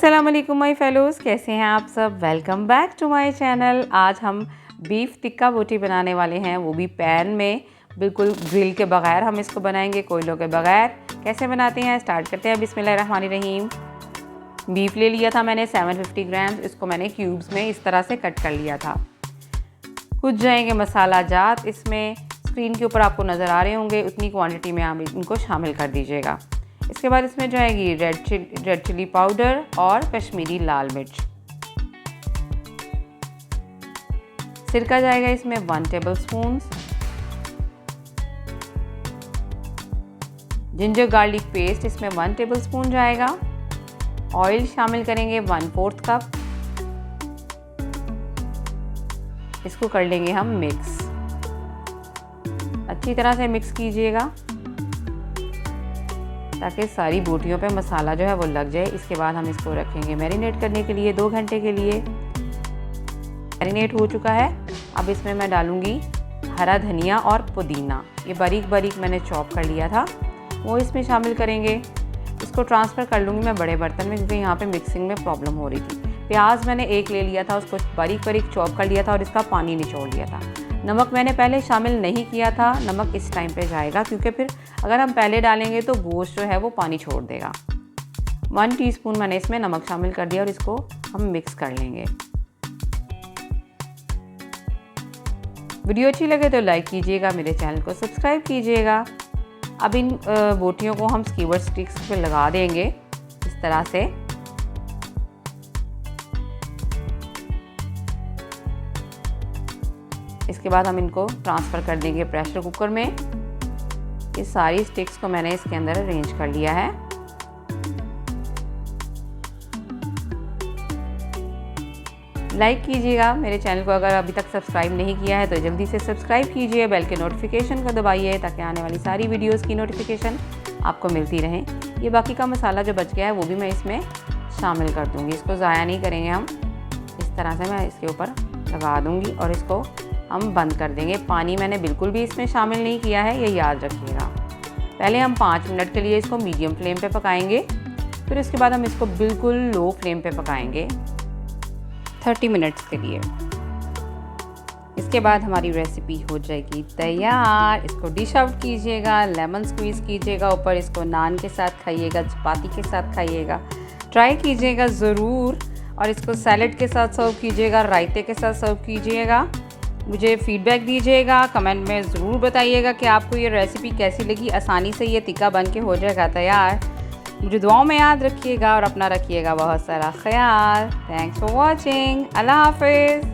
अस्सलाम वालेकुम my fellows, कैसे हैं आप सब। Welcome back to my channel. आज हम बीफ टिक्का बोटी बनाने वाले हैं, वो भी पैन में, बिल्कुल ग्रिल के बगैर हम इसको बनाएंगे, कोयलों के बगैर। कैसे बनाते हैं स्टार्ट करते हैं। बिस्मिल्लाहिर्रहमानिर्रहीम। बीफ ले लिया था मैंने 750 ग्राम। इसको मैंने क्यूब्स में इस तरह से कट कर लिया था। कुछ जाएंगे मसाला जात इसमें, स्क्रीन के ऊपर आपको नज़र आ रहे होंगे, उतनी क्वांटिटी में आप इनको शामिल कर दीजिएगा। इसके बाद इसमें जाएगी रेड चिली पाउडर और कश्मीरी लाल मिर्च। सिरका जाएगा इसमें 1 टेबलस्पून। जिंजर गार्लिक पेस्ट इसमें 1 टेबलस्पून जाएगा। ऑयल शामिल करेंगे 1/4 कप। इसको कर लेंगे हम मिक्स। अच्छी तरह से मिक्स कीजिएगा ताकि सारी बोटियों पे मसाला जो है वो लग जाए। इसके बाद हम इसको रखेंगे मैरिनेट करने के लिए 2 घंटे के लिए। मैरिनेट हो चुका है। अब इसमें मैं डालूंगी हरा धनिया और पुदीना, ये बारीक बारीक मैंने चॉप कर लिया था, वो इसमें शामिल करेंगे। इसको ट्रांसफ़र कर लूँगी मैं बड़े बर्तन में, क्योंकि यहाँ पे मिक्सिंग में प्रॉब्लम हो रही थी। प्याज मैंने 1 ले लिया था, उसको बारीक बारीक चॉप कर लिया था और इसका पानी निचोड़ लिया था। नमक मैंने पहले शामिल नहीं किया था, नमक इस टाइम पे जाएगा, क्योंकि फिर अगर हम पहले डालेंगे तो गोश्त जो है वो पानी छोड़ देगा। 1 टीस्पून मैंने इसमें नमक शामिल कर दिया और इसको हम मिक्स कर लेंगे। वीडियो अच्छी लगे तो लाइक कीजिएगा, मेरे चैनल को सब्सक्राइब कीजिएगा। अब इन बोटियों को हम स्कीवर स्टिक्स पे लगा देंगे इस तरह से। इसके बाद हम इनको ट्रांसफ़र कर देंगे प्रेशर कुकर में। ये सारी स्टिक्स को मैंने इसके अंदर अरेंज कर लिया है। लाइक कीजिएगा मेरे चैनल को, अगर अभी तक सब्सक्राइब नहीं किया है तो जल्दी से सब्सक्राइब कीजिए। बेल के नोटिफिकेशन को दबाइए ताकि आने वाली सारी वीडियोस की नोटिफिकेशन आपको मिलती रहे। ये बाकी का मसाला जो बच गया है वो भी मैं इसमें शामिल कर दूँगी, इसको ज़ाया नहीं करेंगे हम। इस तरह से मैं इसके ऊपर लगा दूँगी और इसको हम बंद कर देंगे। पानी मैंने बिल्कुल भी इसमें शामिल नहीं किया है, ये याद रखिएगा। पहले हम 5 मिनट के लिए इसको मीडियम फ्लेम पे पकाएंगे, फिर इसके बाद हम इसको बिल्कुल लो फ्लेम पे पकाएंगे 30 मिनट्स के लिए। इसके बाद हमारी रेसिपी हो जाएगी तैयार। इसको डिश आउट कीजिएगा, लेमन स्क्वीज़ कीजिएगा ऊपर, इसको नान के साथ खाइएगा, चपाती के साथ खाइएगा, ट्राई कीजिएगा ज़रूर। और इसको सैलड के साथ सर्व कीजिएगा, रायते के साथ सर्व कीजिएगा। मुझे फीडबैक दीजिएगा, कमेंट में ज़रूर बताइएगा कि आपको ये रेसिपी कैसी लगी। आसानी से ये टिक्का बन के हो जाएगा तैयार। मुझे दुआओं में याद रखिएगा और अपना रखिएगा बहुत सारा ख्याल। Thanks for watching. अल्लाह हाफिज़।